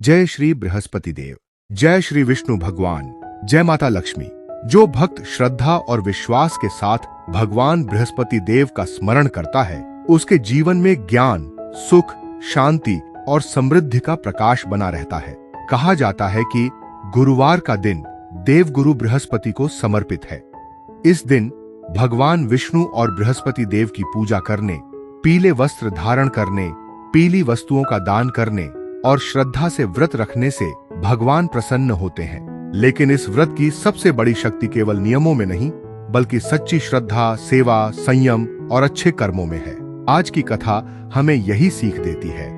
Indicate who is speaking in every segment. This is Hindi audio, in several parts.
Speaker 1: जय श्री बृहस्पति देव, जय श्री विष्णु भगवान, जय माता लक्ष्मी। जो भक्त श्रद्धा और विश्वास के साथ भगवान बृहस्पति देव का स्मरण करता है, उसके जीवन में ज्ञान, सुख, शांति और समृद्धि का प्रकाश बना रहता है। कहा जाता है कि गुरुवार का दिन देवगुरु बृहस्पति को समर्पित है। इस दिन भगवान विष्णु और बृहस्पति देव की पूजा करने, पीले वस्त्र धारण करने, पीली वस्तुओं का दान करने और श्रद्धा से व्रत रखने से भगवान प्रसन्न होते हैं। लेकिन इस व्रत की सबसे बड़ी शक्ति केवल नियमों में नहीं, बल्कि सच्ची श्रद्धा, सेवा, संयम और अच्छे कर्मों में है। आज की कथा हमें यही सीख देती है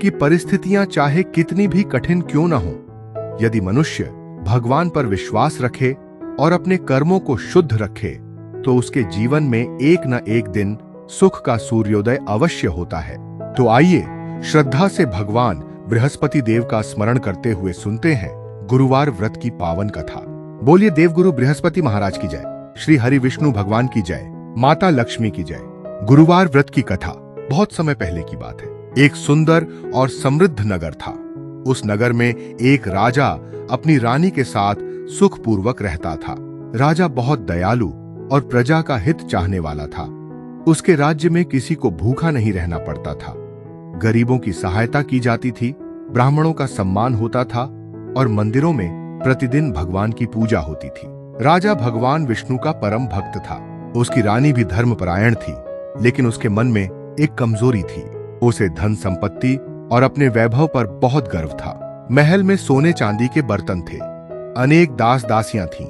Speaker 1: कि परिस्थितियां चाहे कितनी भी कठिन क्यों न हो, यदि मनुष्य भगवान पर विश्वास रखे और अपने कर्मों को शुद्ध रखे, तो उसके जीवन में एक न एक दिन सुख का सूर्योदय अवश्य होता है। तो आइए श्रद्धा से भगवान बृहस्पति देव का स्मरण करते हुए सुनते हैं गुरुवार व्रत की पावन कथा। बोलिए देवगुरु बृहस्पति महाराज की जय, श्री हरि विष्णु भगवान की जय, माता लक्ष्मी की जय। गुरुवार व्रत की कथा बहुत समय पहले की बात है। एक सुंदर और समृद्ध नगर था। उस नगर में एक राजा अपनी रानी के साथ सुखपूर्वक रहता था। राजा बहुत दयालु और प्रजा का हित चाहने वाला था। उसके राज्य में किसी को भूखा नहीं रहना पड़ता था। गरीबों की सहायता की जाती थी, ब्राह्मणों का सम्मान होता था और मंदिरों में प्रतिदिन भगवान की पूजा होती थी। राजा भगवान विष्णु का परम भक्त था। उसकी रानी भी धर्मपरायण थी, लेकिन उसके मन में एक कमजोरी थी। उसे धन संपत्ति और अपने वैभव पर बहुत गर्व था। महल में सोने चांदी के बर्तन थे, अनेक दास दासियां थीं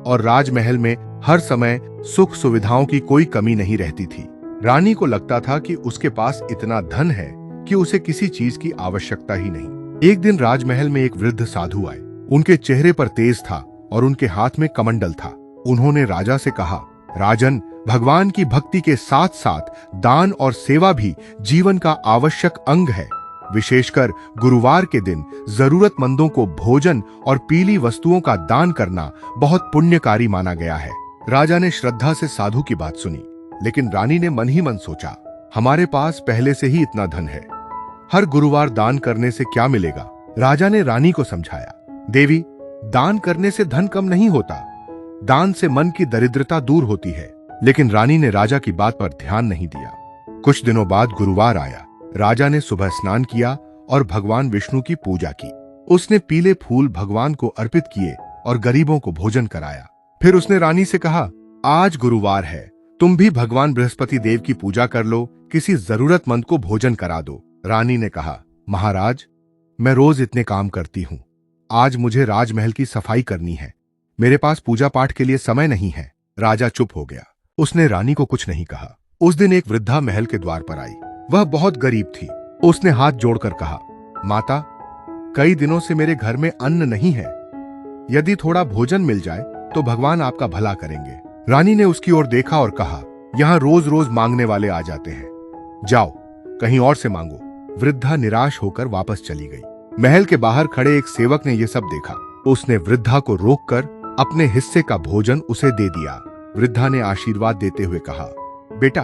Speaker 1: और राजमहल में हर समय सुख सुविधाओं की कोई कमी नहीं रहती थी। रानी को लगता था कि उसके पास इतना धन है कि उसे किसी चीज की आवश्यकता ही नहीं। एक दिन राजमहल में एक वृद्ध साधु आए। उनके चेहरे पर तेज था और उनके हाथ में कमंडल था। उन्होंने राजा से कहा, राजन, भगवान की भक्ति के साथ साथ दान और सेवा भी जीवन का आवश्यक अंग है। विशेषकर गुरुवार के दिन जरूरतमंदों को भोजन और पीली वस्तुओं का दान करना बहुत पुण्यकारी माना गया है। राजा ने श्रद्धा से साधु की बात सुनी, लेकिन रानी ने मन ही मन सोचा, हमारे पास पहले से ही इतना धन है, हर गुरुवार दान करने से क्या मिलेगा। राजा ने रानी को समझाया, देवी, दान करने से धन कम नहीं होता, दान से मन की दरिद्रता दूर होती है। लेकिन रानी ने राजा की बात पर ध्यान नहीं दिया। कुछ दिनों बाद गुरुवार आया। राजा ने सुबह स्नान किया और भगवान विष्णु की पूजा की। उसने पीले फूल भगवान को अर्पित किए और गरीबों को भोजन कराया। फिर उसने रानी से कहा, आज गुरुवार है, तुम भी भगवान बृहस्पति देव की पूजा कर लो, किसी जरूरतमंद को भोजन करा दो। रानी ने कहा, महाराज, मैं रोज इतने काम करती हूँ, आज मुझे राजमहल की सफाई करनी है, मेरे पास पूजा पाठ के लिए समय नहीं है। राजा चुप हो गया। उसने रानी को कुछ नहीं कहा। उस दिन एक वृद्धा महल के द्वार पर आई। वह बहुत गरीब थी। उसने हाथ जोड़कर कहा, माता, कई दिनों से मेरे घर में अन्न नहीं है, यदि थोड़ा भोजन मिल जाए तो भगवान आपका भला करेंगे। रानी ने उसकी ओर देखा और कहा, यहाँ रोज रोज मांगने वाले आ जाते हैं, जाओ कहीं और से मांगो। वृद्धा निराश होकर वापस चली गई। महल के बाहर खड़े एक सेवक ने यह सब देखा। उसने वृद्धा को रोककर अपने हिस्से का भोजन उसे दे दिया। वृद्धा ने आशीर्वाद देते हुए कहा, बेटा,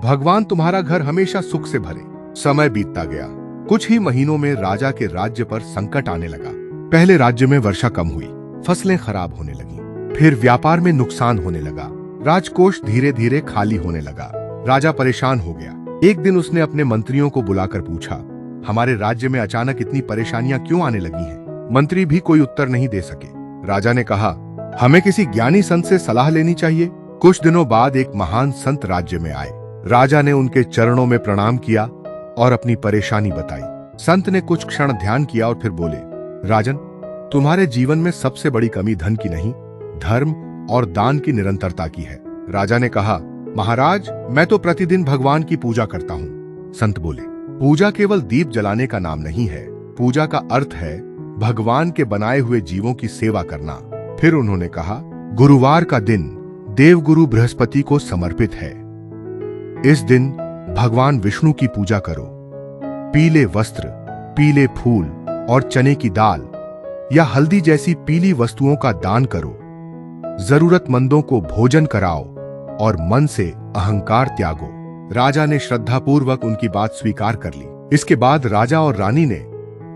Speaker 1: भगवान तुम्हारा घर हमेशा सुख से भरे। समय बीतता गया। कुछ ही महीनों में राजा के राज्य पर संकट आने लगा। पहले राज्य में वर्षा कम हुई, फसलें खराब होने लगी, फिर व्यापार में नुकसान होने लगा, राजकोष धीरे धीरे खाली होने लगा। राजा परेशान हो गया। एक दिन उसने अपने मंत्रियों को बुलाकर पूछा, हमारे राज्य में अचानक इतनी परेशानियां क्यों आने लगी हैं? मंत्री भी कोई उत्तर नहीं दे सके। राजा ने कहा, हमें किसी ज्ञानी संत से सलाह लेनी चाहिए। कुछ दिनों बाद एक महान संत राज्य में आए। राजा ने उनके चरणों में प्रणाम किया और अपनी परेशानी बताई। संत ने कुछ क्षण ध्यान किया और फिर बोले, राजन, तुम्हारे जीवन में सबसे बड़ी कमी धन की नहीं, धर्म और दान की निरंतरता की है। राजा ने कहा, महाराज, मैं तो प्रतिदिन भगवान की पूजा करता हूँ। संत बोले, पूजा केवल दीप जलाने का नाम नहीं है, पूजा का अर्थ है भगवान के बनाए हुए जीवों की सेवा करना। फिर उन्होंने कहा, गुरुवार का दिन देवगुरु बृहस्पति को समर्पित है। इस दिन भगवान विष्णु की पूजा करो। पीले वस्त्र, पीले फूल और चने की दाल या हल्दी जैसी पीली वस्तुओं का दान करो। जरूरतमंदों को भोजन कराओ और मन से अहंकार त्यागो। राजा ने श्रद्धापूर्वक उनकी बात स्वीकार कर ली। इसके बाद राजा और रानी ने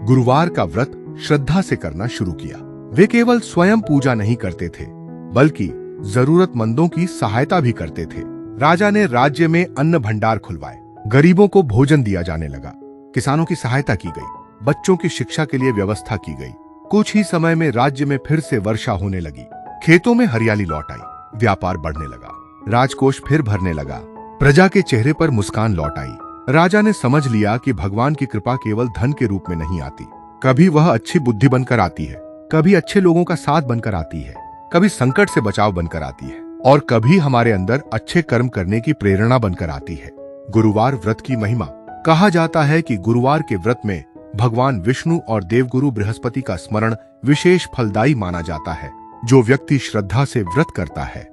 Speaker 1: गुरुवार का व्रत श्रद्धा से करना शुरू किया। वे केवल स्वयं पूजा नहीं करते थे, बल्कि जरूरतमंदों की सहायता भी करते थे। राजा ने राज्य में अन्न भंडार खुलवाए, गरीबों को भोजन दिया जाने लगा, किसानों की सहायता की गई, बच्चों की शिक्षा के लिए व्यवस्था की गई। कुछ ही समय में राज्य में फिर से वर्षा होने लगी, खेतों में हरियाली लौट आई, व्यापार बढ़ने लगा, राजकोष फिर भरने लगा, प्रजा के चेहरे पर मुस्कान लौट आई। राजा ने समझ लिया कि भगवान की कृपा केवल धन के रूप में नहीं आती, कभी वह अच्छी बुद्धि बनकर आती है, कभी अच्छे लोगों का साथ बनकर आती है, कभी संकट से बचाव बनकर आती है, और कभी हमारे अंदर अच्छे कर्म करने की प्रेरणा बनकर आती है। गुरुवार व्रत की महिमा। कहा जाता है कि गुरुवार के व्रत में भगवान विष्णु और देवगुरु बृहस्पति का स्मरण विशेष फलदायी माना जाता है। जो व्यक्ति श्रद्धा से व्रत करता है,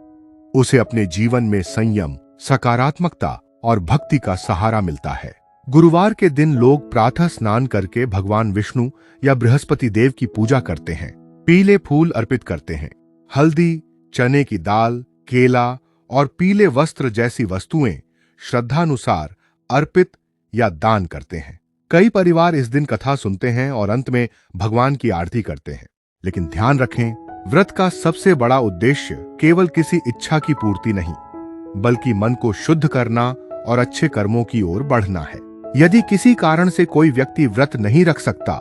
Speaker 1: उसे अपने जीवन में संयम, सकारात्मकता और भक्ति का सहारा मिलता है। गुरुवार के दिन लोग प्रातः स्नान करके भगवान विष्णु या बृहस्पति देव की पूजा करते हैं, पीले फूल अर्पित करते हैं, हल्दी, चने की दाल, केला और पीले वस्त्र जैसी वस्तुएं श्रद्धानुसार अर्पित या दान करते हैं। कई परिवार इस दिन कथा सुनते हैं और अंत में भगवान की आरती करते हैं। लेकिन ध्यान रखें, व्रत का सबसे बड़ा उद्देश्य केवल किसी इच्छा की पूर्ति नहीं, बल्कि मन को शुद्ध करना और अच्छे कर्मों की ओर बढ़ना है। यदि किसी कारण से कोई व्यक्ति व्रत नहीं रख सकता,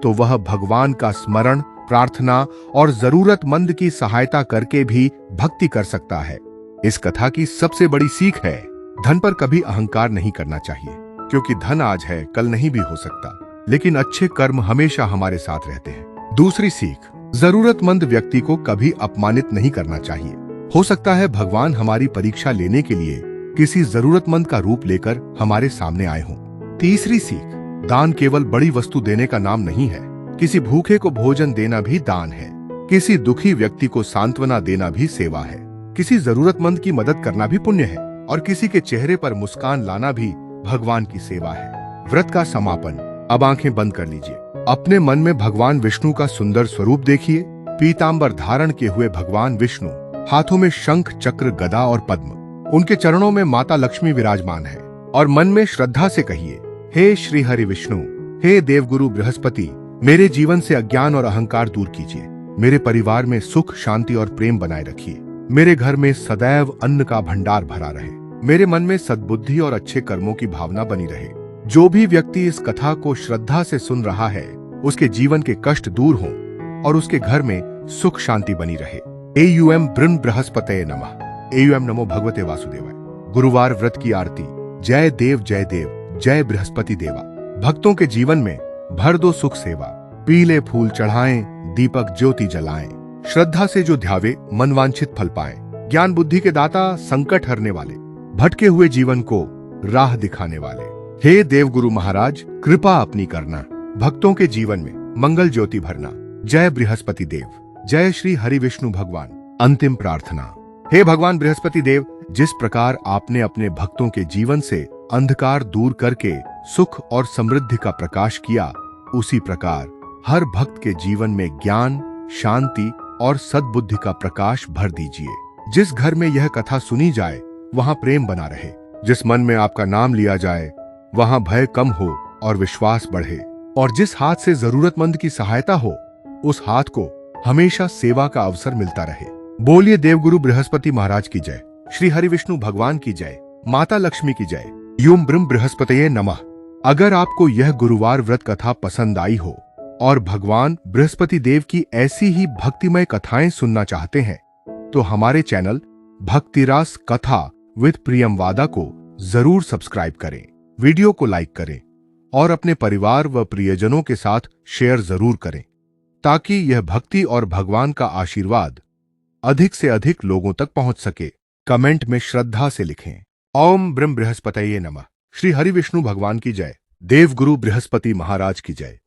Speaker 1: तो वह भगवान का स्मरण, प्रार्थना और जरूरतमंद की सहायता करके भी भक्ति कर सकता है। इस कथा की सबसे बड़ी सीख है, धन पर कभी अहंकार नहीं करना चाहिए, क्योंकि धन आज है, कल नहीं भी हो सकता, लेकिन अच्छे कर्म हमेशा हमारे साथ रहते हैं। दूसरी सीख, जरूरतमंद व्यक्ति को कभी अपमानित नहीं करना चाहिए। हो सकता है भगवान हमारी परीक्षा लेने के लिए किसी जरूरतमंद का रूप लेकर हमारे सामने आए हों। तीसरी सीख, दान केवल बड़ी वस्तु देने का नाम नहीं है। किसी भूखे को भोजन देना भी दान है, किसी दुखी व्यक्ति को सांत्वना देना भी सेवा है, किसी जरूरतमंद की मदद करना भी पुण्य है, और किसी के चेहरे पर मुस्कान लाना भी भगवान की सेवा है। व्रत का समापन। अब आंखें बंद कर लीजिए, अपने मन में भगवान विष्णु का सुंदर स्वरूप देखिए। पीतांबर धारण किए हुए भगवान विष्णु, हाथों में शंख, चक्र, गदा और पद्म, उनके चरणों में माता लक्ष्मी विराजमान है। और मन में श्रद्धा से कहिए, हे श्री हरि विष्णु, हे देवगुरु बृहस्पति, मेरे जीवन से अज्ञान और अहंकार दूर कीजिए, मेरे परिवार में सुख, शांति और प्रेम बनाए रखिए, मेरे घर में सदैव अन्न का भंडार भरा रहे, मेरे मन में सद्बुद्धि और अच्छे कर्मों की भावना बनी रहे। जो भी व्यक्ति इस कथा को श्रद्धा से सुन रहा है, उसके जीवन के कष्ट दूर हों और उसके घर में सुख शांति बनी रहे। एयूएम ब्रह्म बृहस्पतये नमः। एयूएम नमो भगवते वासुदेवाय। गुरुवार व्रत की आरती। जय देव जय देव, जय बृहस्पति देवा। भक्तों के जीवन में भर दो सुख सेवा, पीले फूल चढ़ाएं, दीपक ज्योति जलाएं। श्रद्धा से जो ध्यावे मन वांछित फल पाए। ज्ञान बुद्धि के दाता, संकट हरने वाले, भटके हुए जीवन को राह दिखाने वाले। हे देवगुरु महाराज, कृपा अपनी करना, भक्तों के जीवन में मंगल ज्योति भरना। जय बृहस्पति देव, जय श्री हरि विष्णु भगवान। अंतिम प्रार्थना। हे भगवान बृहस्पति देव, जिस प्रकार आपने अपने भक्तों के जीवन से अंधकार दूर करके सुख और समृद्धि का प्रकाश किया, उसी प्रकार हर भक्त के जीवन में ज्ञान, शांति और सद्बुद्धि का प्रकाश भर दीजिए। जिस घर में यह कथा सुनी जाए, वहां प्रेम बना रहे। जिस मन में आपका नाम लिया जाए, वहां भय कम हो और विश्वास बढ़े। और जिस हाथ से जरूरतमंद की सहायता हो, उस हाथ को हमेशा सेवा का अवसर मिलता रहे। बोलिए देवगुरु बृहस्पति महाराज की जय, श्री हरि विष्णु भगवान की जय, माता लक्ष्मी की जय। यूं ब्रह्म बृहस्पतये नमः। अगर आपको यह गुरुवार व्रत कथा पसंद आई हो और भगवान बृहस्पति देव की ऐसी ही भक्तिमय कथाएं सुनना चाहते हैं, तो हमारे चैनल भक्तिरास कथा विद प्रियमवादा को जरूर सब्सक्राइब करें, वीडियो को लाइक करें और अपने परिवार व प्रियजनों के साथ शेयर जरूर करें, ताकि यह भक्ति और भगवान का आशीर्वाद अधिक से अधिक लोगों तक पहुंच सके। कमेंट में श्रद्धा से लिखें, ओम ब्रह्म बृहस्पतये नमः। श्री हरि विष्णु भगवान की जय, देवगुरु बृहस्पति महाराज की जय।